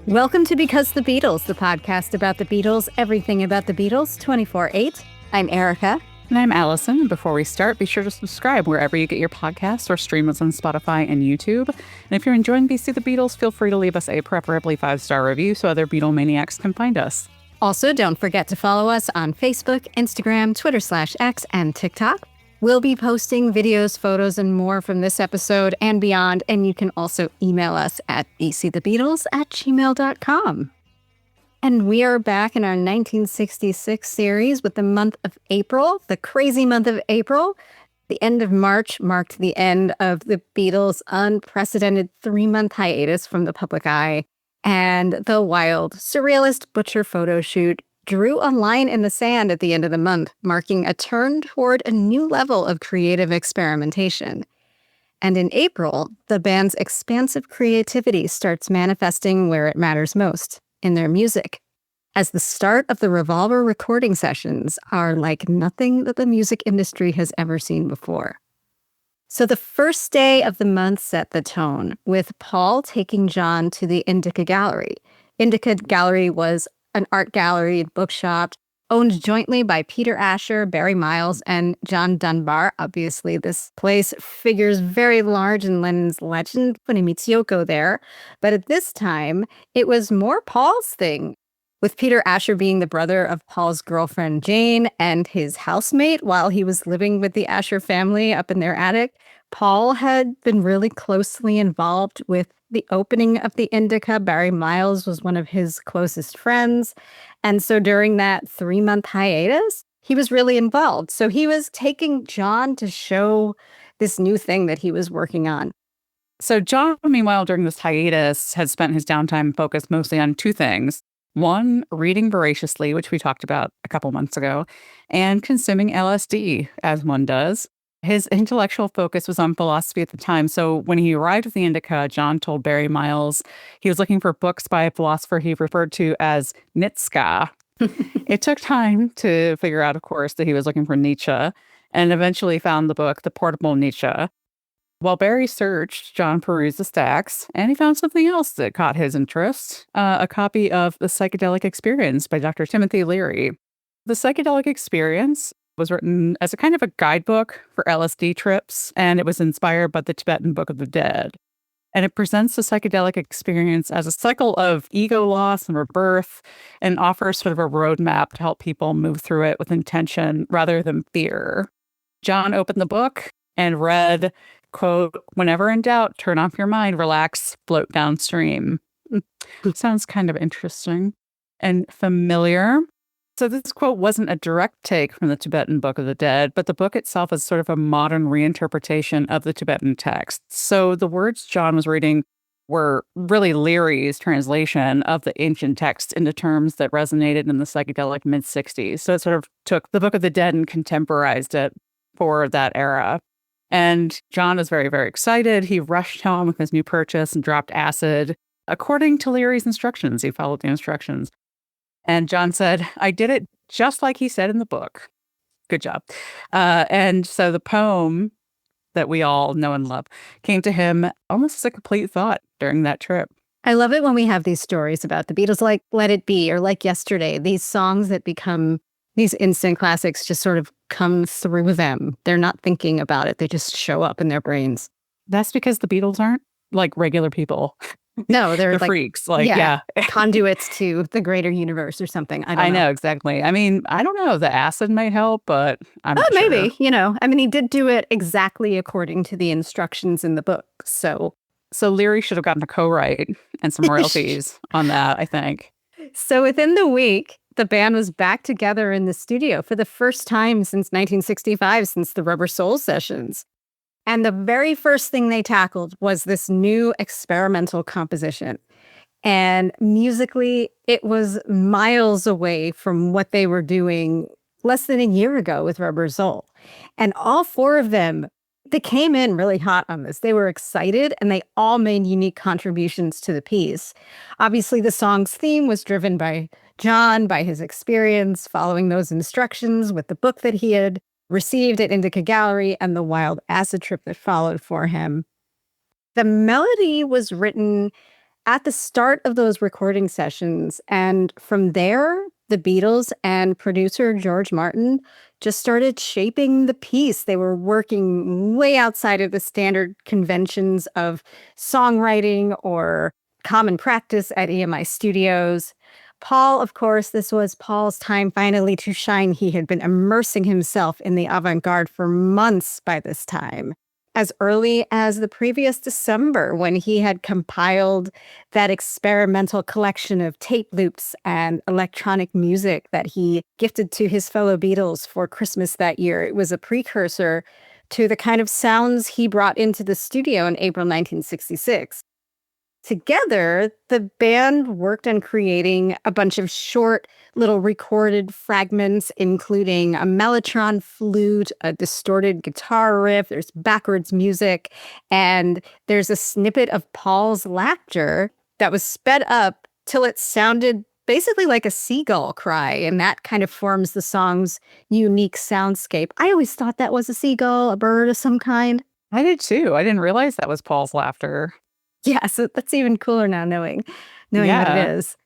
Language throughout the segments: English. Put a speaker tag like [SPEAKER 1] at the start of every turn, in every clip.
[SPEAKER 1] Welcome to Because the Beatles, the podcast about the Beatles, everything about the Beatles, 24/8. I'm Erica.
[SPEAKER 2] And I'm Allison. And before we start, be sure to subscribe wherever you get your podcasts or stream us on Spotify and YouTube. And if you're enjoying BC the Beatles, feel free to leave us a preferably 5-star review so other Beatlemaniacs can find us.
[SPEAKER 1] Also, don't forget to follow us on Facebook, Instagram, Twitter/X, and TikTok. We'll be posting videos, photos, and more from this episode and beyond, and you can also email us at bcthebeatles@gmail.com. And we are back in our 1966 series with the month of April, the crazy month of April. The end of March marked the end of the Beatles' unprecedented 3-month hiatus from the public eye, and the wild, surrealist Butcher photo shoot drew a line in the sand at the end of the month, marking a turn toward a new level of creative experimentation. And in April, the band's expansive creativity starts manifesting where it matters most, in their music, as the start of the Revolver recording sessions are like nothing that the music industry has ever seen before. So the first day of the month set the tone, with Paul taking John to the Indica Gallery. Indica Gallery was an art gallery and bookshop owned jointly by Peter Asher, Barry Miles, and John Dunbar. Obviously, this place figures very large in Lennon's legend, putting Yoko there. But at this time, it was more Paul's thing, with Peter Asher being the brother of Paul's girlfriend Jane and his housemate while he was living with the Asher family up in their attic. Paul had been really closely involved with the opening of the Indica. Barry Miles was one of his closest friends. And so during that 3-month hiatus, he was really involved. So he was taking John to show this new thing that he was working on.
[SPEAKER 2] So John, meanwhile, during this hiatus, has spent his downtime focused mostly on two things. One, reading voraciously, which we talked about a couple months ago, and consuming LSD, as one does. His intellectual focus was on philosophy at the time. So when he arrived at the Indica, John told Barry Miles he was looking for books by a philosopher he referred to as Nietzsche. It took time to figure out, of course, that he was looking for Nietzsche, and eventually found the book, The Portable Nietzsche. While Barry searched, John perused the Stax, and he found something else that caught his interest, a copy of The Psychedelic Experience by Dr. Timothy Leary. The Psychedelic Experience was written as a kind of a guidebook for LSD trips, and it was inspired by the Tibetan Book of the Dead. And it presents the psychedelic experience as a cycle of ego loss and rebirth, and offers sort of a roadmap to help people move through it with intention rather than fear. John opened the book and read, quote, "Whenever in doubt, turn off your mind, relax, float downstream." Sounds kind of interesting and familiar. So this quote wasn't a direct take from the Tibetan Book of the Dead, but the book itself is sort of a modern reinterpretation of the Tibetan text. So the words John was reading were really Leary's translation of the ancient text into terms that resonated in the psychedelic mid-60s. So it sort of took the Book of the Dead and contemporized it for that era. And John was very, very excited. He rushed home with his new purchase and dropped acid. According to Leary's instructions, he followed the instructions. And John said, "I did it just like he said in the book." Good job. And so the poem that we all know and love came to him almost as a complete thought during that trip.
[SPEAKER 1] I love it when we have these stories about the Beatles, like Let It Be or like Yesterday, these songs that become these instant classics just sort of come through them. They're not thinking about it. They just show up in their brains.
[SPEAKER 2] That's because the Beatles aren't like regular people.
[SPEAKER 1] No, they're like
[SPEAKER 2] freaks. Like, yeah.
[SPEAKER 1] Conduits to the greater universe or something. I don't know.
[SPEAKER 2] know, exactly. I mean, I don't know. The acid might help, but I'm not sure.
[SPEAKER 1] Maybe, I mean, he did do it exactly according to the instructions in the book. So
[SPEAKER 2] Leary should have gotten a co-write and some royalties on that, I think.
[SPEAKER 1] So within the week, the band was back together in the studio for the first time since 1965, since the Rubber Soul sessions. And the very first thing they tackled was this new experimental composition. And musically, it was miles away from what they were doing less than a year ago with Rubber Soul. And all four of them, they came in really hot on this. They were excited, and they all made unique contributions to the piece. Obviously, the song's theme was driven by John, by his experience following those instructions with the book that he had received at Indica Gallery and the wild acid trip that followed for him. The melody was written at the start of those recording sessions. And from there, the Beatles and producer George Martin just started shaping the piece. They were working way outside of the standard conventions of songwriting or common practice at EMI Studios. Paul, of course, this was Paul's time finally to shine. He had been immersing himself in the avant-garde for months by this time, as early as the previous December, when he had compiled that experimental collection of tape loops and electronic music that he gifted to his fellow Beatles for Christmas that year. It was a precursor to the kind of sounds he brought into the studio in April 1966. Together, the band worked on creating a bunch of short little recorded fragments, including a mellotron flute, a distorted guitar riff, there's backwards music, and there's a snippet of Paul's laughter that was sped up till it sounded basically like a seagull cry, and that kind of forms the song's unique soundscape. I always thought that was a seagull, a bird of some kind.
[SPEAKER 2] I did too. I didn't realize that was Paul's laughter.
[SPEAKER 1] Yeah, so that's even cooler now knowing what it
[SPEAKER 2] Yeah.
[SPEAKER 1] is.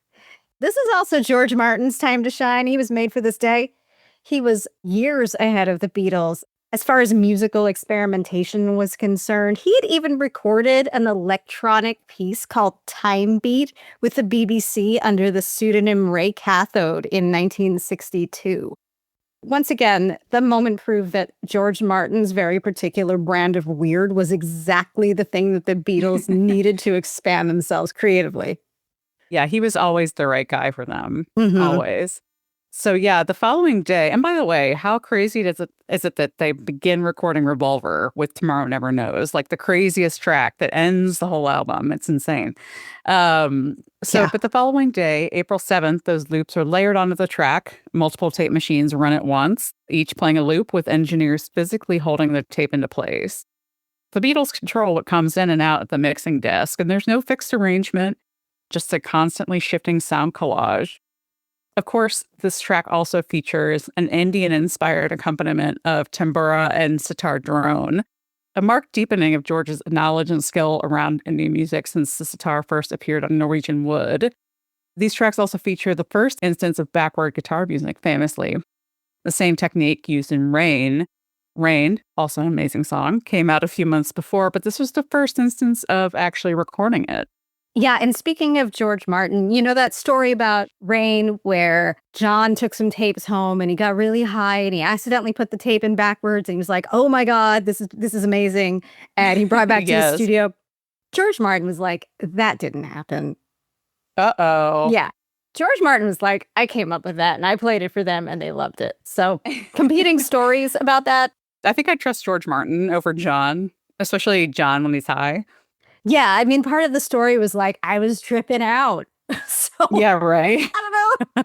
[SPEAKER 1] This is also George Martin's time to shine. He was made for this day. He was years ahead of the Beatles as far as musical experimentation was concerned. He had even recorded an electronic piece called Time Beat with the BBC under the pseudonym Ray Cathode in 1962. Once again, the moment proved that George Martin's very particular brand of weird was exactly the thing that the Beatles needed to expand themselves creatively.
[SPEAKER 2] Yeah, he was always the right guy for them.
[SPEAKER 1] Mm-hmm.
[SPEAKER 2] Always. So yeah, the following day, and by the way, how crazy is it that they begin recording Revolver with Tomorrow Never Knows, like the craziest track that ends the whole album. It's insane.
[SPEAKER 1] Yeah.
[SPEAKER 2] But the following day, April 7th, those loops are layered onto the track. Multiple tape machines run at once, each playing a loop with engineers physically holding the tape into place. The Beatles control what comes in and out at the mixing desk, and there's no fixed arrangement, just a constantly shifting sound collage. Of course, this track also features an Indian-inspired accompaniment of tambura and sitar drone, a marked deepening of George's knowledge and skill around Indian music since the sitar first appeared on Norwegian wood. These tracks also feature the first instance of backward guitar music, famously. The same technique used in Rain. Rain, also an amazing song, came out a few months before, but this was the first instance of actually recording it.
[SPEAKER 1] Yeah, and speaking of George Martin, you know that story about Rain where John took some tapes home and he got really high and he accidentally put the tape in backwards and he was like, "Oh my God, this is amazing." And he brought it back to the
[SPEAKER 2] Yes.
[SPEAKER 1] studio. George Martin was like, "That didn't happen."
[SPEAKER 2] Uh-oh.
[SPEAKER 1] Yeah. George Martin was like, "I came up with that and I played it for them and they loved it." So competing stories about that.
[SPEAKER 2] I think I trust George Martin over John, especially John when he's high.
[SPEAKER 1] Yeah, I mean, part of the story was like, I was tripping out. So
[SPEAKER 2] Yeah, right.
[SPEAKER 1] I don't know.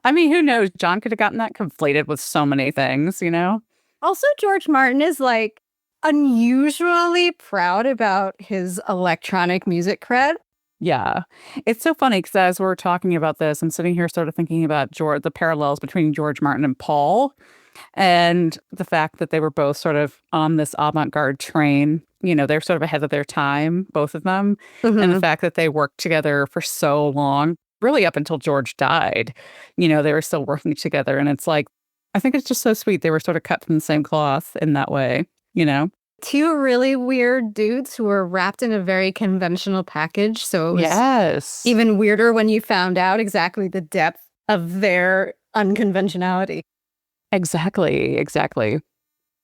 [SPEAKER 2] I mean, who knows? John could have gotten that conflated with so many things, you know?
[SPEAKER 1] Also, George Martin is like unusually proud about his electronic music cred.
[SPEAKER 2] Yeah. It's so funny because as we're talking about this, I'm sitting here sort of thinking about the parallels between George Martin and Paul and the fact that they were both sort of on this avant-garde train. You know, they're sort of ahead of their time, both of them. And the fact that they worked together for so long, really up until George died, you know, they were still working together. And it's like, I think it's just so sweet. They were sort of cut from the same cloth in that way, you know?
[SPEAKER 1] Two really weird dudes who were wrapped in a very conventional package. So it was
[SPEAKER 2] Yes.
[SPEAKER 1] even weirder when you found out exactly the depth of their unconventionality.
[SPEAKER 2] Exactly.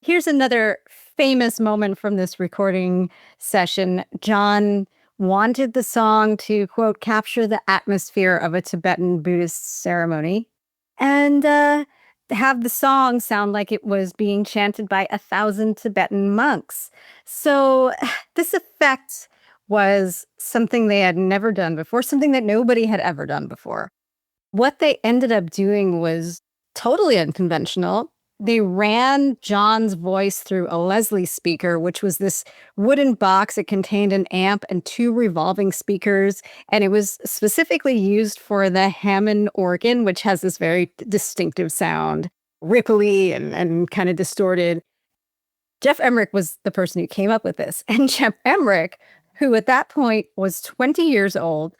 [SPEAKER 1] Here's another famous moment from this recording session. John wanted the song to, quote, capture the atmosphere of a Tibetan Buddhist ceremony and have the song sound like it was being chanted by 1,000 Tibetan monks. So this effect was something they had never done before, something that nobody had ever done before. What they ended up doing was totally unconventional. They ran John's voice through a Leslie speaker, which was this wooden box. It contained an amp and 2 revolving speakers, and it was specifically used for the Hammond organ, which has this very distinctive sound, ripply and kind of distorted. Jeff Emmerich was the person who came up with this, and Jeff Emmerich, who at that point was 20 years old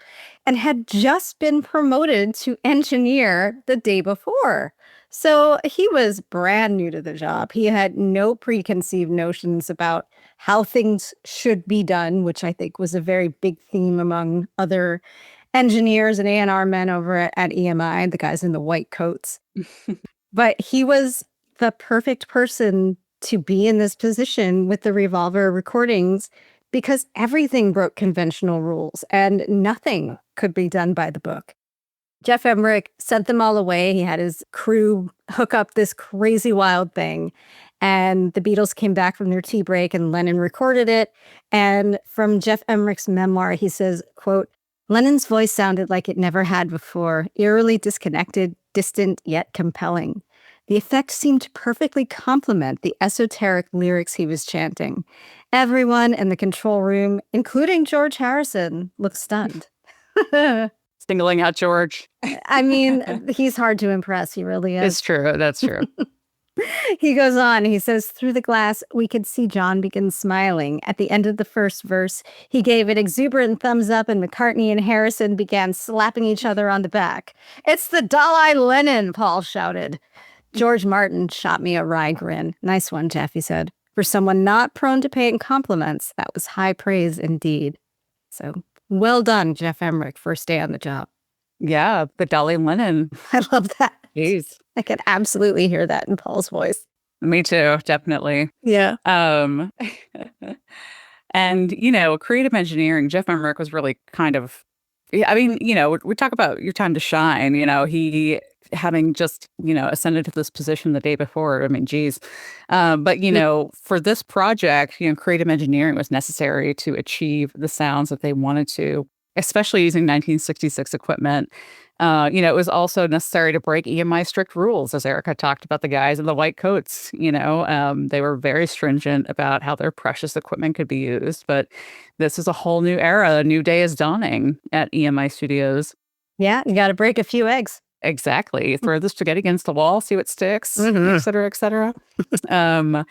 [SPEAKER 1] and had just been promoted to engineer the day before. So he was brand new to the job. He had no preconceived notions about how things should be done, which I think was a very big theme among other engineers and A&R men over at EMI, the guys in the white coats. But he was the perfect person to be in this position with the Revolver recordings because everything broke conventional rules and nothing could be done by the book. Jeff Emmerich sent them all away. He had his crew hook up this crazy wild thing. And the Beatles came back from their tea break and Lennon recorded it. And from Jeff Emmerich's memoir, he says, quote, Lennon's voice sounded like it never had before, eerily disconnected, distant, yet compelling. The effect seemed to perfectly complement the esoteric lyrics he was chanting. Everyone in the control room, including George Harrison, looked stunned.
[SPEAKER 2] Singling out George.
[SPEAKER 1] I mean, he's hard to impress. He really is.
[SPEAKER 2] It's true. That's true.
[SPEAKER 1] He goes on, he says, through the glass, we could see John begin smiling. At the end of the first verse, he gave an exuberant thumbs up and McCartney and Harrison began slapping each other on the back. It's the Dalai Lennon, Paul shouted. George Martin shot me a wry grin. Nice one, Jeff, he said. For someone not prone to paying compliments, that was high praise indeed. So well done, Jeff Emmerich, first day on the job.
[SPEAKER 2] Yeah, the Dalai Lennon.
[SPEAKER 1] I love that.
[SPEAKER 2] Jeez.
[SPEAKER 1] I could absolutely hear that in Paul's voice.
[SPEAKER 2] Me too, definitely.
[SPEAKER 1] Yeah.
[SPEAKER 2] And, creative engineering, Jeff Emmerich was really kind of, I mean, we talk about your time to shine, he having just, ascended to this position the day before. I mean, geez. But, for this project, creative engineering was necessary to achieve the sounds that they wanted to, especially using 1966 equipment. It was also necessary to break EMI strict rules, as Erica talked about the guys in the white coats. They were very stringent about how their precious equipment could be used. But this is a whole new era. A new day is dawning at EMI Studios.
[SPEAKER 1] Yeah, you got to break a few eggs.
[SPEAKER 2] Exactly. Throw the spaghetti against the wall, see what sticks, et cetera, et cetera. And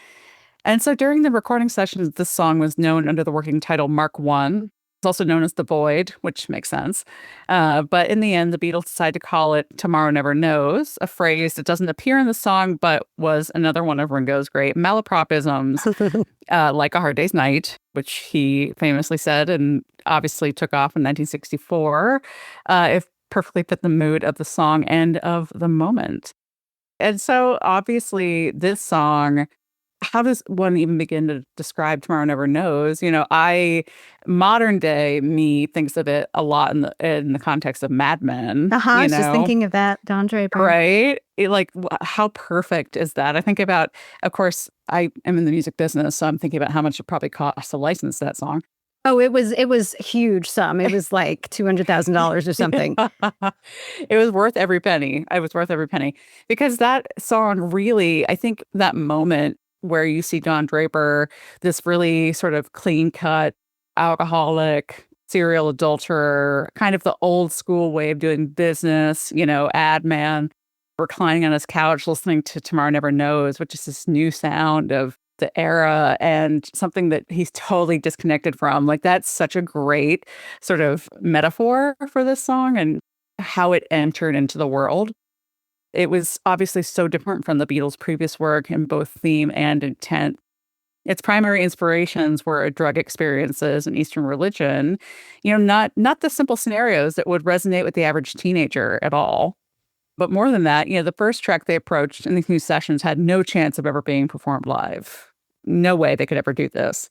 [SPEAKER 2] so during the recording sessions, this song was known under the working title Mark I. It's also known as The Void, which makes sense. But in the end, the Beatles decided to call it Tomorrow Never Knows, a phrase that doesn't appear in the song, but was another one of Ringo's great malapropisms, like A Hard Day's Night, which he famously said and obviously took off in 1964. It perfectly fit the mood of the song and of the moment. And so obviously this song, how does one even begin to describe Tomorrow Never Knows? Modern day me thinks of it a lot in the context of Mad Men.
[SPEAKER 1] I was just thinking of that, Don Draper.
[SPEAKER 2] Right? How perfect is that? I think about, of course, I am in the music business, so I'm thinking about how much it probably costs to license that song.
[SPEAKER 1] Oh, it was huge sum. It was like $200,000 or something.
[SPEAKER 2] It was worth every penny. It was worth every penny because that song really, I think that moment where you see Don Draper, this really sort of clean-cut, alcoholic, serial adulterer, kind of the old school way of doing business, ad man, reclining on his couch, listening to Tomorrow Never Knows, which is this new sound of the era and something that he's totally disconnected from. Like, that's such a great sort of metaphor for this song and how it entered into the world. It was obviously so different from the Beatles' previous work in both theme and intent. Its primary inspirations were drug experiences and Eastern religion, not the simple scenarios that would resonate with the average teenager at all. But more than that, the first track they approached in these new sessions had no chance of ever being performed live. No way they could ever do this.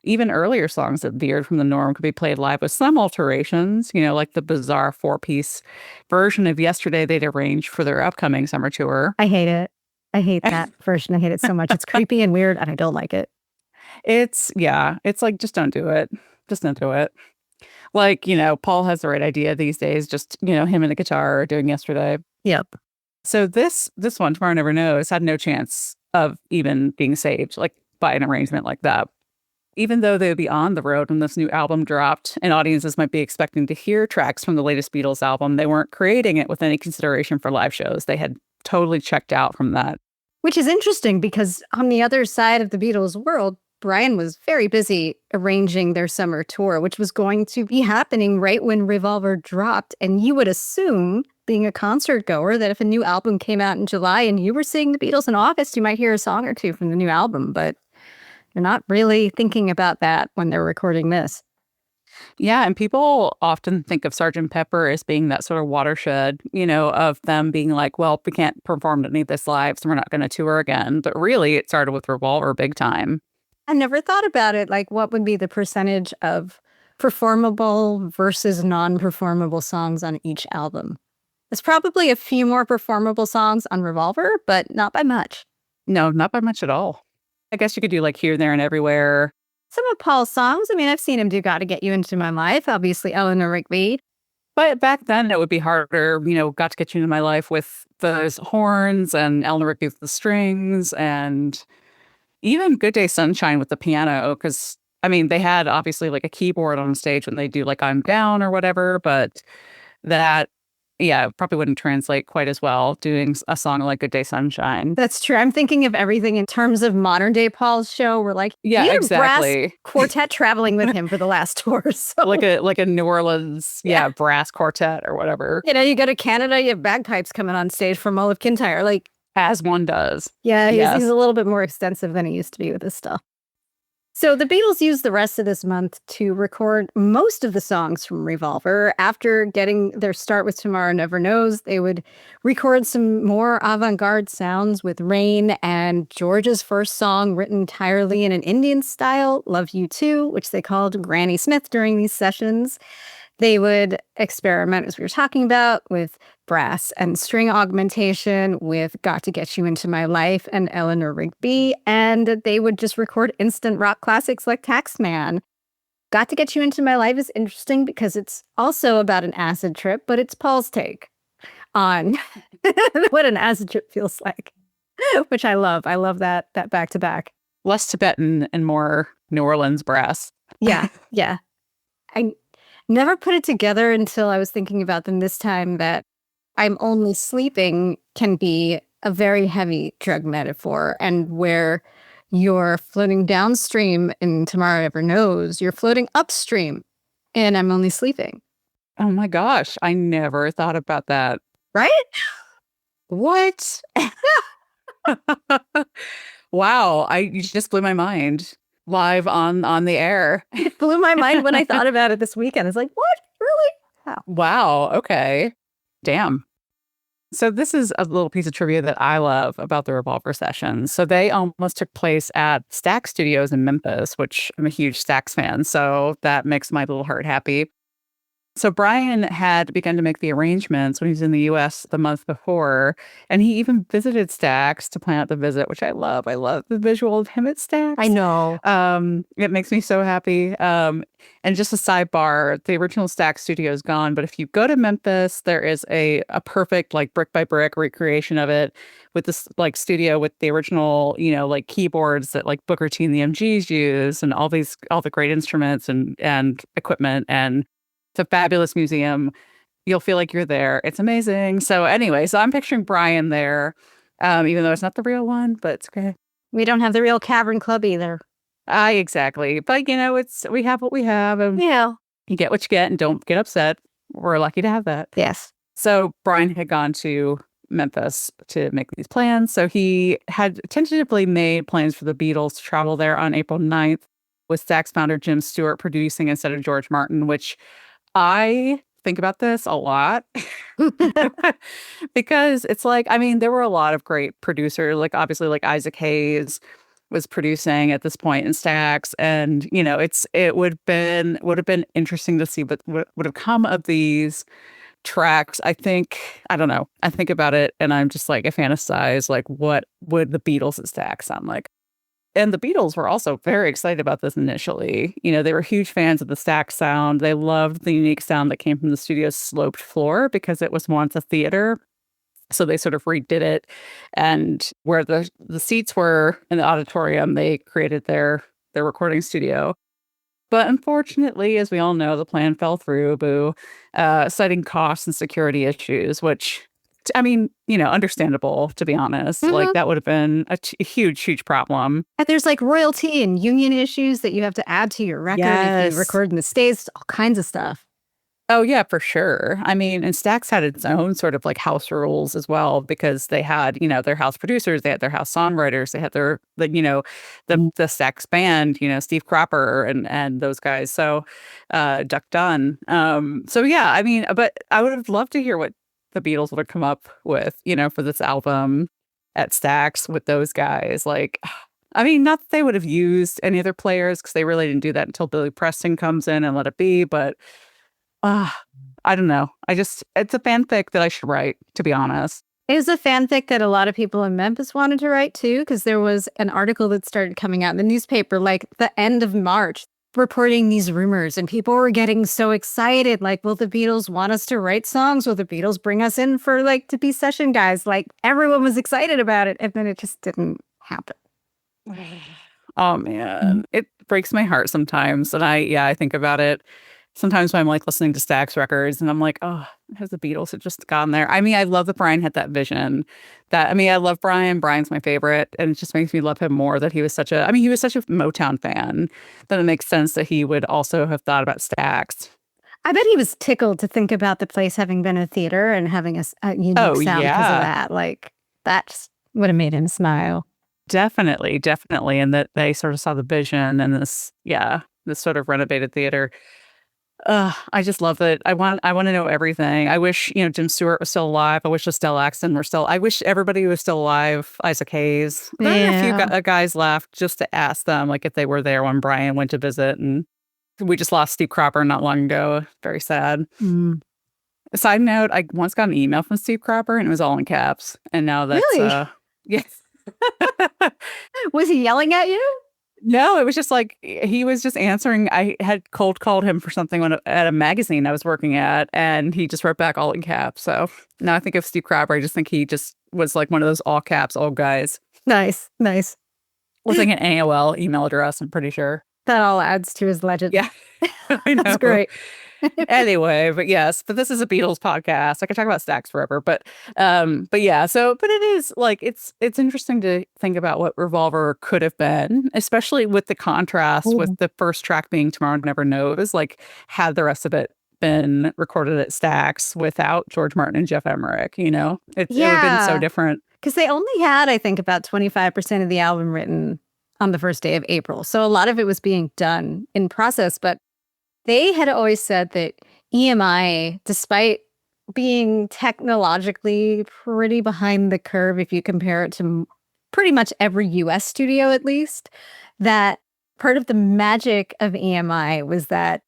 [SPEAKER 2] Even earlier songs that veered from the norm could be played live with some alterations, like the bizarre 4-piece version of Yesterday they'd arranged for their upcoming summer tour.
[SPEAKER 1] I hate it. I hate that version. I hate it so much. It's creepy and weird, and I don't like it.
[SPEAKER 2] It's like, just don't do it. Just don't do it. Like, Paul has the right idea these days, just, him and the guitar are doing Yesterday.
[SPEAKER 1] Yep.
[SPEAKER 2] So this one, Tomorrow Never Knows, had no chance of even being saved, like, by an arrangement like that. Even though they would be on the road when this new album dropped and audiences might be expecting to hear tracks from the latest Beatles album, they weren't creating it with any consideration for live shows. They had totally checked out from that.
[SPEAKER 1] Which is interesting because on the other side of the Beatles world, Brian was very busy arranging their summer tour, which was going to be happening right when Revolver dropped. And you would assume, being a concert goer, that if a new album came out in July and you were seeing the Beatles in August, you might hear a song or two from the new album. But they're not really thinking about that when they're recording this.
[SPEAKER 2] Yeah, and people often think of Sergeant Pepper as being that sort of watershed, of them being like, well, we can't perform any of this live, so we're not going to tour again. But really, it started with Revolver big time.
[SPEAKER 1] I never thought about it. Like, what would be the percentage of performable versus non-performable songs on each album? There's probably a few more performable songs on Revolver, but not by much.
[SPEAKER 2] No, not by much at all. I guess you could do like Here, There, and Everywhere.
[SPEAKER 1] Some of Paul's songs, I mean, I've seen him do Gotta Get You Into My Life, obviously Eleanor Rigby.
[SPEAKER 2] But back then, it would be harder, Got to Get You Into My Life with the horns and Eleanor Rigby with the strings and even Good Day Sunshine with the piano. Because, I mean, they had obviously like a keyboard on stage when they do like I'm Down or whatever, but that, yeah, probably wouldn't translate quite as well doing a song like Good Day Sunshine.
[SPEAKER 1] That's true. I'm thinking of everything in terms of modern day Paul's show. We're like,
[SPEAKER 2] yeah, exactly.
[SPEAKER 1] Brass quartet traveling with him for the last tour. So.
[SPEAKER 2] Like a New Orleans, brass quartet or whatever.
[SPEAKER 1] You go to Canada, you have bagpipes coming on stage from Olive Kintyre, like
[SPEAKER 2] as one does.
[SPEAKER 1] Yeah, he's a little bit more extensive than he used to be with his stuff. So the Beatles used the rest of this month to record most of the songs from Revolver. After getting their start with Tomorrow Never Knows, they would record some more avant-garde sounds with Rain and George's first song written entirely in an Indian style, Love You Too, which they called Granny Smith during these sessions. They would experiment, as we were talking about, with brass and string augmentation, with Got to Get You Into My Life and Eleanor Rigby, and they would just record instant rock classics like Taxman. Got to Get You Into My Life is interesting because it's also about an acid trip, but it's Paul's take on what an acid trip feels like, which I love. I love that back-to-back.
[SPEAKER 2] Less Tibetan and more New Orleans brass.
[SPEAKER 1] Yeah. I never put it together until I was thinking about them this time that I'm Only Sleeping can be a very heavy drug metaphor, and where you're floating downstream in Tomorrow Never Knows, you're floating upstream in I'm Only Sleeping.
[SPEAKER 2] Oh my gosh, I never thought about that.
[SPEAKER 1] Right?
[SPEAKER 2] What? Wow, you just blew my mind. Live on the air.
[SPEAKER 1] It blew my mind when I thought about it this weekend. It's like, what? Really?
[SPEAKER 2] Wow. Okay. Damn. So this is a little piece of trivia that I love about the Revolver sessions. So they almost took place at Stax Studios in Memphis, which I'm a huge Stax fan. So that makes my little heart happy. So Brian had begun to make the arrangements when he was in the U.S. the month before, and he even visited Stax to plan out the visit, which I love. I love the visual of him at Stax.
[SPEAKER 1] I know.
[SPEAKER 2] It makes me so happy. And just a sidebar, the original Stax studio is gone, but if you go to Memphis, there is a perfect like brick by brick recreation of it with this like studio with the original, like keyboards that like Booker T and the MGs use, and all the great instruments and equipment, and it's a fabulous museum. You'll feel like you're there. It's amazing. So anyway, so I'm picturing Brian there, even though it's not the real one, but it's okay.
[SPEAKER 1] We don't have the real Cavern Club either.
[SPEAKER 2] Exactly. But we have what we have, and you get what you get, and don't get upset. We're lucky to have that.
[SPEAKER 1] Yes.
[SPEAKER 2] So Brian had gone to Memphis to make these plans. So he had tentatively made plans for the Beatles to travel there on April 9th, with Stax founder Jim Stewart producing instead of George Martin, which I think about this a lot because it's like, I mean, there were a lot of great producers, like obviously like Isaac Hayes was producing at this point in Stax, and it would have been interesting to see what would have come of these tracks. I don't know. I think about it and I'm just like, I fantasize like, what would the Beatles at Stax sound like? And the Beatles were also very excited about this initially. They were huge fans of the Stax sound. They loved the unique sound that came from the studio's sloped floor because it was once a theater. So they sort of redid it. And where the seats were in the auditorium, they created their recording studio. But unfortunately, as we all know, the plan fell through, citing costs and security issues, which I mean, understandable, to be honest. Like,
[SPEAKER 1] Mhm.
[SPEAKER 2] that would have been a huge, huge problem.
[SPEAKER 1] And there's like royalty and union issues that you have to add to your record if you
[SPEAKER 2] Yes.
[SPEAKER 1] record in the States, all kinds of stuff.
[SPEAKER 2] Oh, yeah, for sure. I mean, and Stax had its own sort of like house rules as well because they had, their house producers, they had their house songwriters, they had the Stax band, Steve Cropper and those guys. So, Duck Dunn. So yeah, I mean, but I would have loved to hear what the Beatles would have come up with, for this album at Stax with those guys. Like, I mean, not that they would have used any other players because they really didn't do that until Billy Preston comes in and Let It Be, but I don't know. It's a fanfic that I should write, to be honest.
[SPEAKER 1] It was a fanfic that a lot of people in Memphis wanted to write too, because there was an article that started coming out in the newspaper like the end of March reporting these rumors, and people were getting so excited. Like, will the Beatles want us to write songs? Will the Beatles bring us in for like to be session guys? Like, everyone was excited about it, and then it just didn't happen.
[SPEAKER 2] Oh man, it breaks my heart sometimes. And I think about it sometimes when I'm like listening to Stax records and I'm like, oh, has the Beatles had just gone there? I mean, I love that Brian had that vision. I love Brian. Brian's my favorite. And it just makes me love him more that he was such a Motown fan. Then it makes sense that he would also have thought about Stax.
[SPEAKER 1] I bet he was tickled to think about the place having been a theater and having a unique
[SPEAKER 2] Oh,
[SPEAKER 1] sound because of
[SPEAKER 2] yeah.
[SPEAKER 1] that. Like, that would have made him smile.
[SPEAKER 2] Definitely, definitely. And that they sort of saw the vision and this sort of renovated theater. I just love it. I want to know everything. I wish, Jim Stewart was still alive. I wish Estelle Axton were still. I wish everybody was still alive. Isaac Hayes. There are a few
[SPEAKER 1] Yeah.
[SPEAKER 2] guys left just to ask them, like, if they were there when Brian went to visit. And we just lost Steve Cropper not long ago. Very sad.
[SPEAKER 1] Mm.
[SPEAKER 2] Side note: I once got an email from Steve Cropper, and it was all in caps. And now that's
[SPEAKER 1] Really?
[SPEAKER 2] yes.
[SPEAKER 1] Was he yelling at you?
[SPEAKER 2] No, it was just like he was just answering. I had cold called him for something at a magazine I was working at, and he just wrote back all in caps. So now I think of Steve Cropper, I just think he just was like one of those all caps old guys
[SPEAKER 1] Nice, nice.
[SPEAKER 2] with like an AOL email address. I'm pretty sure.
[SPEAKER 1] That all adds to his legend.
[SPEAKER 2] Yeah, I know.
[SPEAKER 1] That's great.
[SPEAKER 2] Anyway, but this is a Beatles podcast. I could talk about Stax forever, but yeah. But it is like it's interesting to think about what Revolver could have been, especially with the contrast
[SPEAKER 1] Ooh.
[SPEAKER 2] with the first track being Tomorrow Never Knows. Like, had the rest of it been recorded at Stax without George Martin and Jeff Emmerich, it would have been so different.
[SPEAKER 1] Because they only had, I think, about 25% of the album written on the first day of April. So a lot of it was being done in process, but they had always said that EMI, despite being technologically pretty behind the curve, if you compare it to pretty much every US studio at least, that part of the magic of EMI was that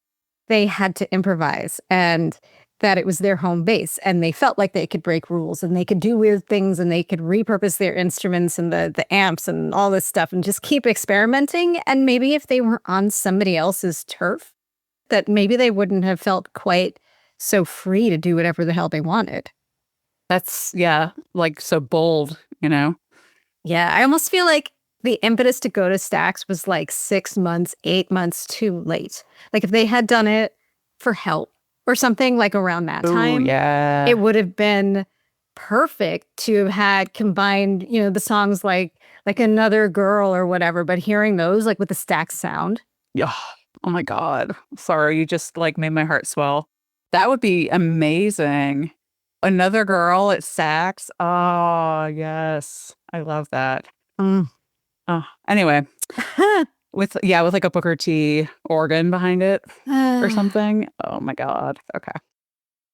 [SPEAKER 1] they had to improvise and that it was their home base and they felt like they could break rules and they could do weird things and they could repurpose their instruments and the amps and all this stuff and just keep experimenting. And maybe if they were on somebody else's turf, that maybe they wouldn't have felt quite so free to do whatever the hell they wanted.
[SPEAKER 2] That's like so bold,
[SPEAKER 1] Yeah, I almost feel like the impetus to go to Stax was like 6 months, 8 months too late. Like if they had done it for Help or something like around that
[SPEAKER 2] Ooh,
[SPEAKER 1] time,
[SPEAKER 2] yeah.
[SPEAKER 1] it would have been perfect to have had combined, the songs like Another Girl or whatever, but hearing those like with the Stax sound.
[SPEAKER 2] Yeah. Oh my God. Sorry, you just like made my heart swell. That would be amazing. Another Girl at Sax. Oh, yes. I love that.
[SPEAKER 1] Mm.
[SPEAKER 2] Oh, anyway, with like a Booker T organ behind it or something. Oh my God. Okay.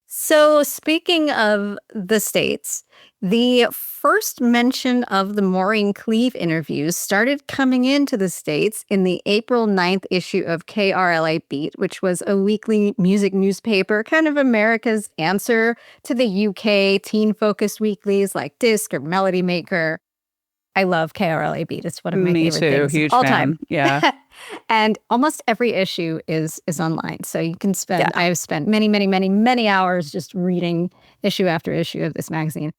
[SPEAKER 1] So, speaking of the States, the first mention of the Maureen Cleave interviews started coming into the States in the April 9th issue of KRLA Beat, which was a weekly music newspaper, kind of America's answer to the UK teen-focused weeklies like Disc or Melody Maker. I love KRLA Beat. It's one of my
[SPEAKER 2] Me
[SPEAKER 1] favorite
[SPEAKER 2] too.
[SPEAKER 1] things
[SPEAKER 2] Huge
[SPEAKER 1] of all
[SPEAKER 2] fan.
[SPEAKER 1] time.
[SPEAKER 2] Yeah.
[SPEAKER 1] And almost every issue is online. So you can spend,
[SPEAKER 2] Yeah.
[SPEAKER 1] I've spent many, many, many, many hours just reading issue after issue of this magazine.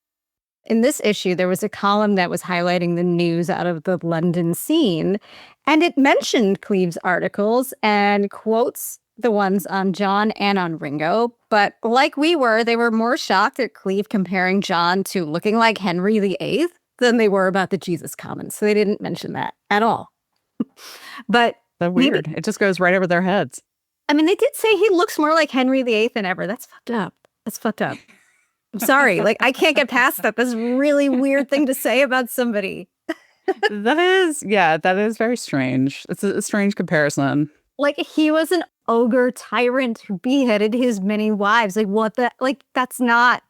[SPEAKER 1] In this issue, there was a column that was highlighting the news out of the London scene, and it mentioned Cleave's articles and quotes the ones on John and on Ringo. But like we were, they were more shocked at Cleve comparing John to looking like Henry VIII than they were about the Jesus comments. So they didn't mention that at all. But
[SPEAKER 2] So
[SPEAKER 1] maybe,
[SPEAKER 2] weird. It just goes right over their heads.
[SPEAKER 1] I mean, they did say he looks more like Henry VIII than ever. That's fucked up. That's fucked up. I'm sorry. Like, I can't get past that. That's a really weird thing to say about somebody.
[SPEAKER 2] That is very strange. It's a strange comparison.
[SPEAKER 1] Like, he was an ogre tyrant who beheaded his many wives. Like, what the? Like, that's not,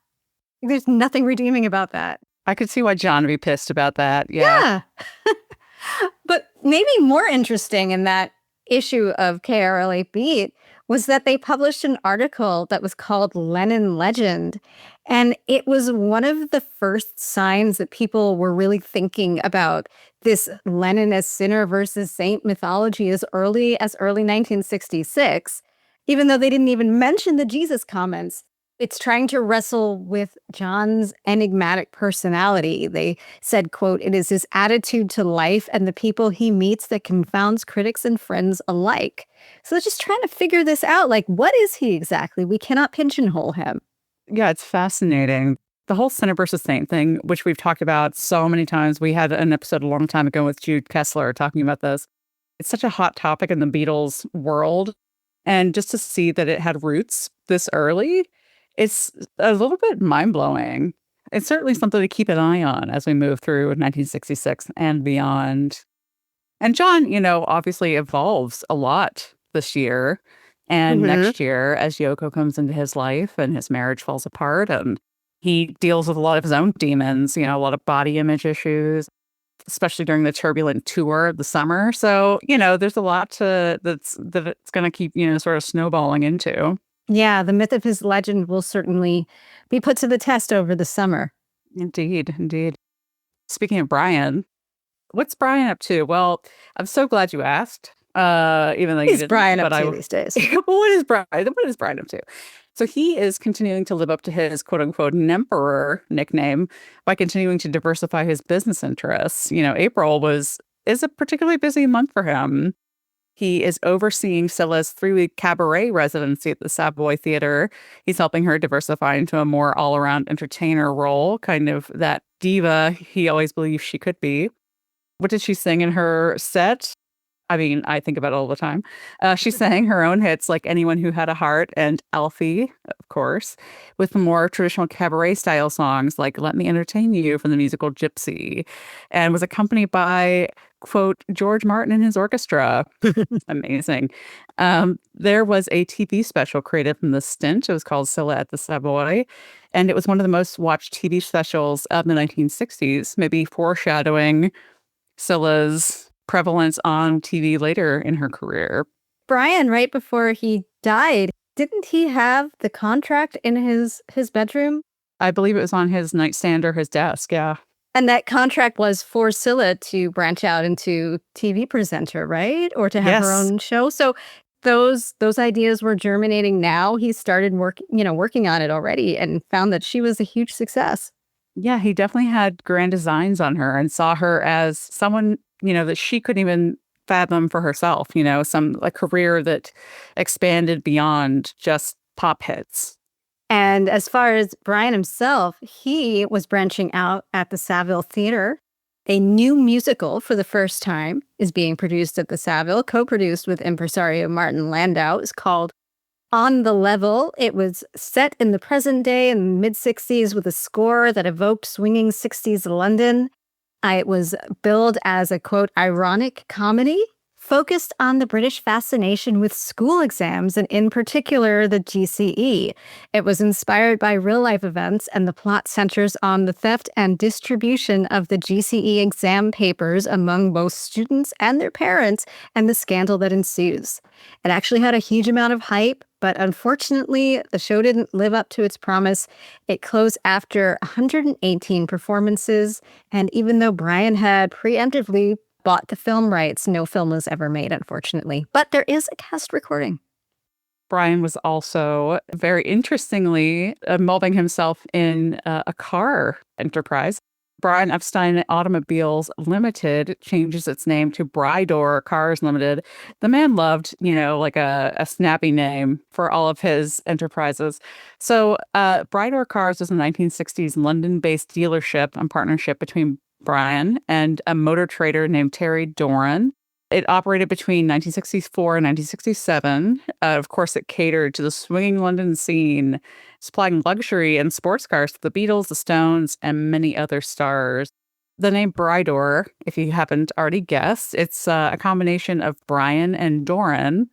[SPEAKER 1] there's nothing redeeming about that.
[SPEAKER 2] I could see why John would be pissed about that. Yeah.
[SPEAKER 1] But maybe more interesting in that issue of KRLA Beat was that they published an article that was called Lennon Legend. And it was one of the first signs that people were really thinking about this Lennon as sinner versus saint mythology as early 1966, even though they didn't even mention the Jesus comments. It's trying to wrestle with John's enigmatic personality. They said, quote, "It is his attitude to life and the people he meets that confounds critics and friends alike." So they're just trying to figure this out. Like, what is he exactly? We cannot pigeonhole him.
[SPEAKER 2] Yeah, it's fascinating. The whole sinner versus saint thing, which we've talked about so many times. We had an episode a long time ago with Jude Kessler talking about this. It's such a hot topic in the Beatles world. And just to see that it had roots this early, it's a little bit mind-blowing. It's certainly something to keep an eye on as we move through 1966 and beyond. And John, obviously evolves a lot this year and next year as Yoko comes into his life and his marriage falls apart and he deals with a lot of his own demons, a lot of body image issues, especially during the turbulent tour of the summer. So, there's a lot that it's going to keep, sort of snowballing into.
[SPEAKER 1] Yeah, the myth of his legend will certainly be put to the test over the summer.
[SPEAKER 2] Indeed, indeed. Speaking of Brian, what's Brian up to? Well, I'm so glad you asked. Even though
[SPEAKER 1] he's Brian up to these days.
[SPEAKER 2] What is Brian? What is Brian up to? So he is continuing to live up to his quote unquote emperor nickname by continuing to diversify his business interests. April is a particularly busy month for him. He is overseeing Scylla's 3-week cabaret residency at the Savoy Theater. He's helping her diversify into a more all-around entertainer role, kind of that diva he always believed she could be. What did she sing in her set? I mean, I think about it all the time. She sang her own hits like Anyone Who Had a Heart and Alfie, of course, with more traditional cabaret style songs like Let Me Entertain You from the musical Gypsy, and was accompanied by, quote, George Martin and his orchestra. Amazing. There was a TV special created from the stint. It was called Scylla at the Savoy, and it was one of the most watched TV specials of the 1960s, maybe foreshadowing Scylla's prevalence on TV later in her career.
[SPEAKER 1] Brian, right before he died, didn't he have the contract in his bedroom?
[SPEAKER 2] I believe it was on his nightstand or his desk, yeah.
[SPEAKER 1] And that contract was for Scylla to branch out into TV presenter, right? Or to have her own show. So those ideas were germinating now. He started working on it already and found that she was a huge success.
[SPEAKER 2] Yeah, he definitely had grand designs on her and saw her as someone, that she couldn't even fathom for herself, a career that expanded beyond just pop hits.
[SPEAKER 1] And as far as Brian himself, he was branching out at the Saville Theater. A new musical for the first time is being produced at the Saville, co-produced with impresario Martin Landau. It's called On the Level. It was set in the present day in the mid-60s with a score that evoked swinging 60s London. It was billed as a, quote, ironic comedy focused on the British fascination with school exams and in particular the GCE. It was inspired by real-life events and the plot centers on the theft and distribution of the GCE exam papers among both students and their parents and the scandal that ensues. It actually had a huge amount of hype, but unfortunately, the show didn't live up to its promise. It closed after 118 performances, and even though Brian had preemptively bought the film rights, no film was ever made, unfortunately. But there is a cast recording.
[SPEAKER 2] Brian was also very interestingly involving himself in a car enterprise. Brian Epstein Automobiles Limited changes its name to Brydor Cars Limited. The man loved, like a snappy name for all of his enterprises. So, Brydor Cars was a 1960s London-based dealership and partnership between Brian and a motor trader named Terry Doran. It operated between 1964 and 1967. Of course, it catered to the swinging London scene, supplying luxury and sports cars to the Beatles, the Stones, and many other stars. The name Brydor, if you haven't already guessed, it's a combination of Brian and Doran,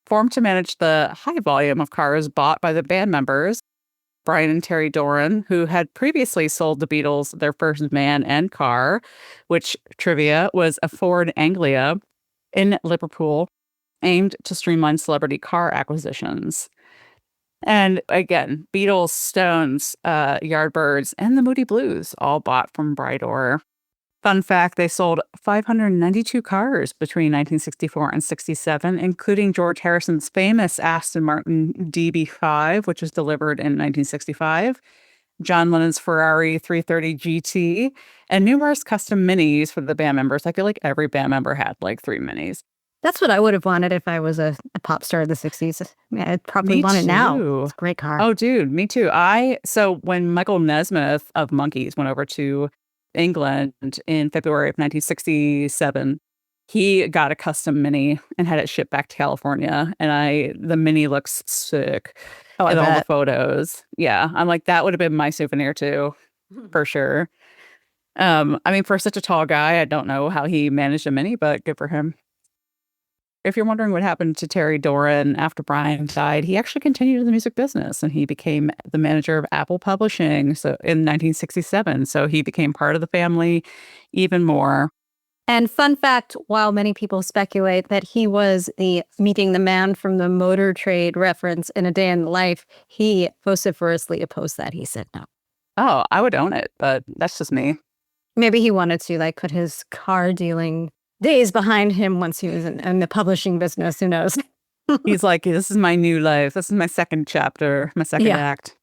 [SPEAKER 2] formed to manage the high volume of cars bought by the band members. Brian and Terry Doran, who had previously sold the Beatles their first van and car, which, trivia, was a Ford Anglia in Liverpool, aimed to streamline celebrity car acquisitions. And again, Beatles, Stones, Yardbirds, and the Moody Blues all bought from Brydor. Fun fact, they sold 592 cars between 1964 and 67, including George Harrison's famous Aston Martin DB5, which was delivered in 1965, John Lennon's Ferrari 330 GT, and numerous custom minis for the band members. I feel like every band member had like 3 minis.
[SPEAKER 1] That's what I would have wanted if I was a pop star of the 60s. Yeah, I'd probably want it now. It's a great car.
[SPEAKER 2] Oh, dude, me too. So when Michael Nesmith of Monkees went over to England in February of 1967, he got a custom Mini and had it shipped back to California. And the Mini looks sick in all the photos. Yeah, I'm like, that would have been my souvenir too, for sure. I mean, for such a tall guy, I don't know how he managed a Mini, but good for him. If you're wondering what happened to Terry Doran after Brian died, he actually continued in the music business and he became the manager of Apple Publishing in 1967. So he became part of the family even more.
[SPEAKER 1] And fun fact, while many people speculate that he was meeting the man from the motor trade reference in A Day in the Life, he vociferously opposed that. He said no.
[SPEAKER 2] Oh, I would own it, but that's just me.
[SPEAKER 1] Maybe he wanted to put his car dealing days behind him once he was in the publishing business. Who knows?
[SPEAKER 2] He's like, this is my new life. This is my second chapter, my second act.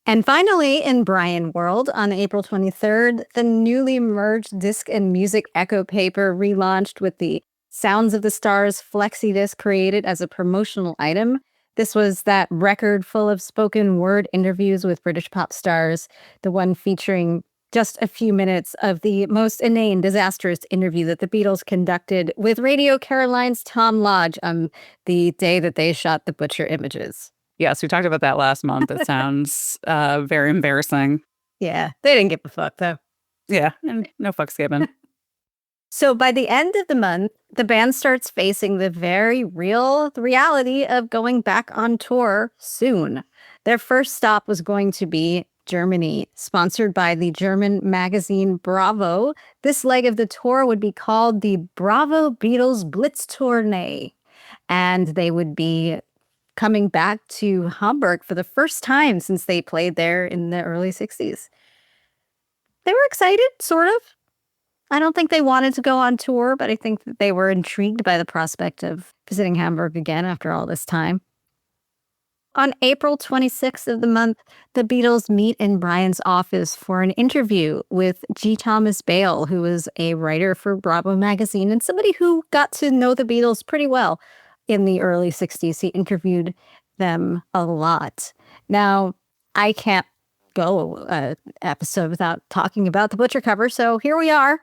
[SPEAKER 1] And finally, in Brian World, on April 23rd, the newly merged disc and music Echo Paper relaunched with the Sounds of the Stars flexi disc created as a promotional item. This was that record full of spoken word interviews with British pop stars, the one featuring just a few minutes of the most inane, disastrous interview that the Beatles conducted with Radio Caroline's Tom Lodge on the day that they shot the Butcher images.
[SPEAKER 2] Yes, we talked about that last month. It sounds very embarrassing.
[SPEAKER 1] Yeah, they didn't give a fuck, though.
[SPEAKER 2] Yeah, and no fucks given.
[SPEAKER 1] So by the end of the month, the band starts facing the very real reality of going back on tour soon. Their first stop was going to be Germany, sponsored by the German magazine Bravo. This leg of the tour would be called the Bravo Beatles Blitz Tournee, and they would be coming back to Hamburg for the first time since they played there in the early 60s. They were excited, sort of. I don't think they wanted to go on tour, but I think that they were intrigued by the prospect of visiting Hamburg again after all this time. On April 26th of the month, the Beatles meet in Brian's office for an interview with G. Thomas Bale, who was a writer for Bravo magazine and somebody who got to know the Beatles pretty well in the early 60s. He interviewed them a lot. Now, I can't go an episode without talking about the Butcher cover, so here we are.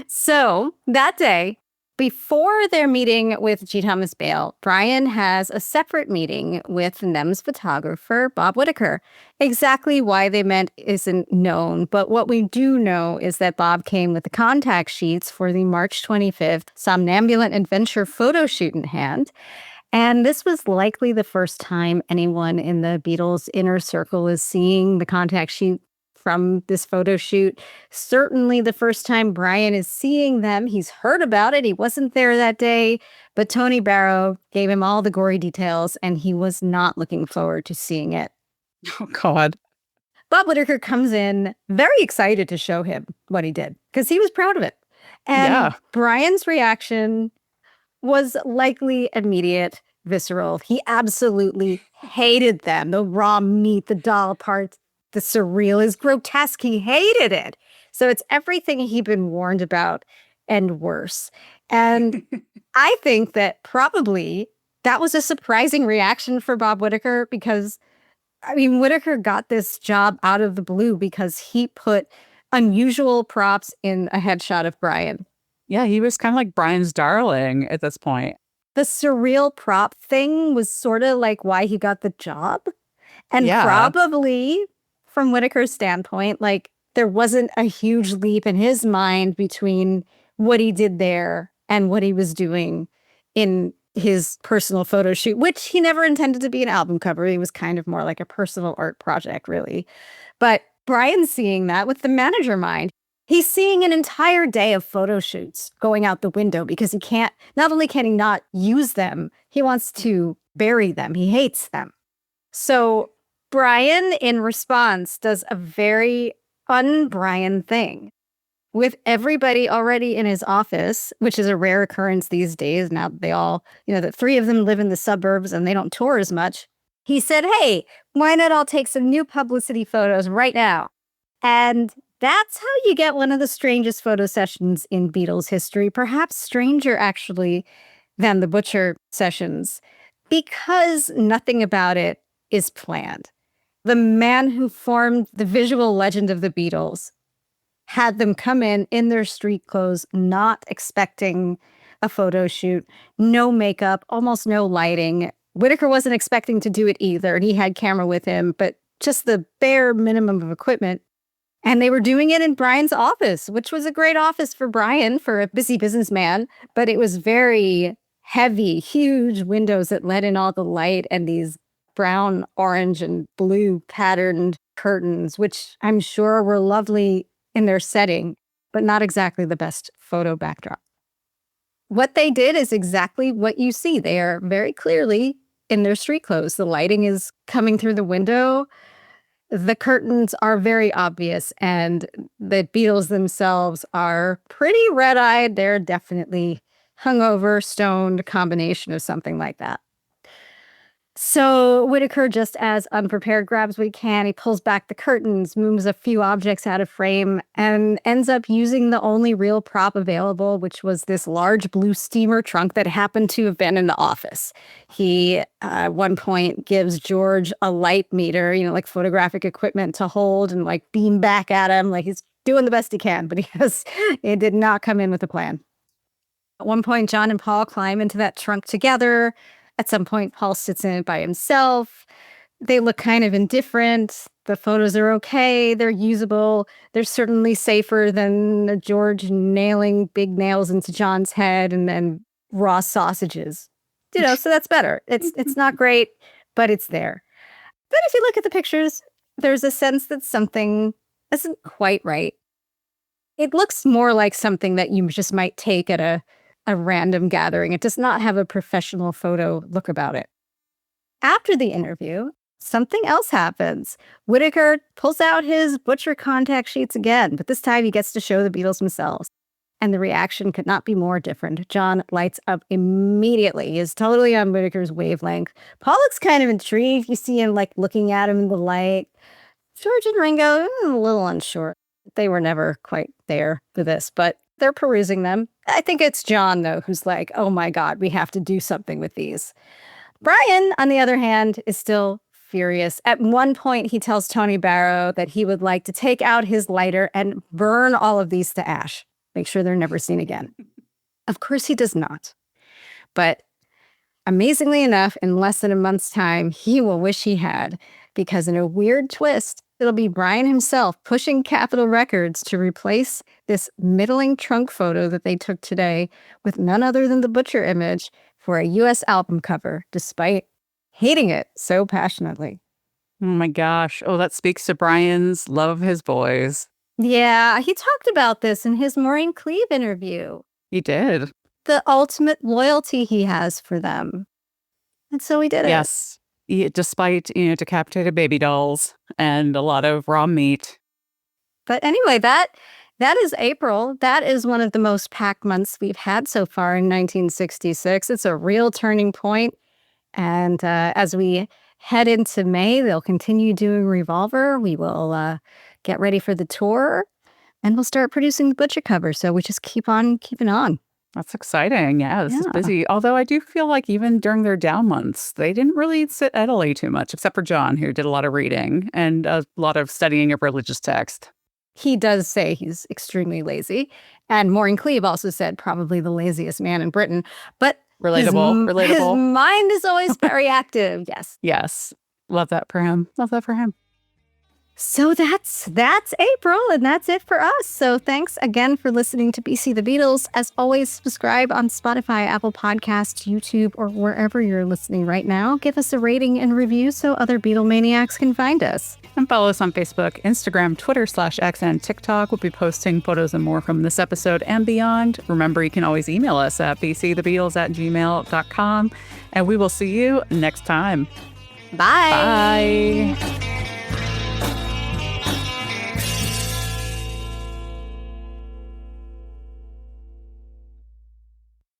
[SPEAKER 1] So that day, before their meeting with G. Thomas Bale, Brian has a separate meeting with NEM's photographer, Bob Whitaker. Exactly why they met isn't known, but what we do know is that Bob came with the contact sheets for the March 25th Somnambulant Adventure photo shoot in hand. And this was likely the first time anyone in the Beatles' inner circle is seeing the contact sheet from this photo shoot. Certainly the first time Brian is seeing them. He's heard about it. He wasn't there that day, but Tony Barrow gave him all the gory details, and he was not looking forward to seeing it.
[SPEAKER 2] Oh, God.
[SPEAKER 1] Bob Whitaker comes in very excited to show him what he did because he was proud of it. And Brian's reaction was likely immediate, visceral. He absolutely hated them. The raw meat, the doll parts, The surreal is grotesque. He hated it. So it's everything he'd been warned about and worse. And I think that probably that was a surprising reaction for Bob Whitaker because, I mean, Whitaker got this job out of the blue because he put unusual props in a headshot of Brian.
[SPEAKER 2] Yeah, he was kind of like Brian's darling at this point.
[SPEAKER 1] The surreal prop thing was sort of like why he got the job. And
[SPEAKER 2] Yeah.
[SPEAKER 1] probably from Whitaker's standpoint, like there wasn't a huge leap in his mind between what he did there and what he was doing in his personal photo shoot, which he never intended to be an album cover. He was kind of more like a personal art project, really. But Brian's seeing that with the manager mind. He's seeing an entire day of photo shoots going out the window because he can't, not only can he not use them, he wants to bury them. He hates them. So Brian, in response, does a very un-Brian thing. With everybody already in his office, which is a rare occurrence these days, now they all, the three of them live in the suburbs and they don't tour as much. He said, hey, why not all take some new publicity photos right now? And that's how you get one of the strangest photo sessions in Beatles history, perhaps stranger actually than the Butcher sessions, because nothing about it is planned. The man who formed the visual legend of the Beatles had them come in their street clothes, not expecting a photo shoot, no makeup, almost no lighting. Whitaker wasn't expecting to do it either, and he had camera with him, but just the bare minimum of equipment. And they were doing it in Brian's office, which was a great office for Brian, for a busy businessman, but it was very heavy, huge windows that let in all the light and these brown, orange, and blue patterned curtains, which I'm sure were lovely in their setting, but not exactly the best photo backdrop. What they did is exactly what you see. They are very clearly in their street clothes. The lighting is coming through the window. The curtains are very obvious, and the Beatles themselves are pretty red-eyed. They're definitely hungover, stoned, combination of something like that. So Whitaker, just as unprepared, grabs what he can. He pulls back the curtains, moves a few objects out of frame, and ends up using the only real prop available, which was this large blue steamer trunk that happened to have been in the office. He, at one point, gives George a light meter, like photographic equipment to hold and like beam back at him. Like he's doing the best he can, but it did not come in with a plan. At one point, John and Paul climb into that trunk together. At some point, Paul sits in it by himself. They look kind of indifferent. The photos are okay. They're usable. They're certainly safer than George nailing big nails into John's head and then raw sausages. So that's better. It's not great, but it's there. But if you look at the pictures, there's a sense that something isn't quite right. It looks more like something that you just might take at a random gathering. It does not have a professional photo look about it. After the interview, something else happens. Whitaker pulls out his Butcher contact sheets again, but this time he gets to show the Beatles themselves. And the reaction could not be more different. John lights up immediately. He is totally on Whitaker's wavelength. Paul looks kind of intrigued. You see him like looking at him in the light. George and Ringo, a little unsure. They were never quite there for this, but they're perusing them. I think it's John, though, who's like, oh my God, we have to do something with these. Brian, on the other hand, is still furious. At one point, he tells Tony Barrow that he would like to take out his lighter and burn all of these to ash. Make sure they're never seen again. Of course, he does not. But amazingly enough, in less than a month's time, he will wish he had, because in a weird twist, it'll be Brian himself pushing Capitol Records to replace this middling trunk photo that they took today with none other than the Butcher image for a U.S. album cover, despite hating it so passionately.
[SPEAKER 2] Oh my gosh. Oh, that speaks to Brian's love of his boys.
[SPEAKER 1] Yeah, he talked about this in his Maureen Cleave interview.
[SPEAKER 2] He did.
[SPEAKER 1] The ultimate loyalty he has for them. And so he did it.
[SPEAKER 2] Yes. Despite, decapitated baby dolls and a lot of raw meat.
[SPEAKER 1] But anyway, that is April. That is one of the most packed months we've had so far in 1966. It's a real turning point. And as we head into May. They'll continue doing Revolver. We will get ready for the tour, and we'll start producing the Butcher cover. So we just keep on keeping on.
[SPEAKER 2] That's exciting. Yeah, this is
[SPEAKER 1] Yeah.
[SPEAKER 2] busy. Although I do feel like even during their down months, they didn't really sit idly too much, except for John, who did a lot of reading and a lot of studying of religious text.
[SPEAKER 1] He does say he's extremely lazy. And Maureen Cleave also said probably the laziest man in Britain. But
[SPEAKER 2] Relatable.
[SPEAKER 1] his mind is always very active. Yes.
[SPEAKER 2] Yes. Love that for him. Love that for him.
[SPEAKER 1] So that's April, and that's it for us. So thanks again for listening to BC the Beatles. As always, subscribe on Spotify, Apple Podcasts, YouTube, or wherever you're listening right now. Give us a rating and review so other Beatlemaniacs can find us.
[SPEAKER 2] And follow us on Facebook, Instagram, Twitter/X, and TikTok. We'll be posting photos and more from this episode and beyond. Remember, you can always email us at bcthebeatles@gmail.com. And we will see you next time.
[SPEAKER 1] Bye.
[SPEAKER 2] Bye.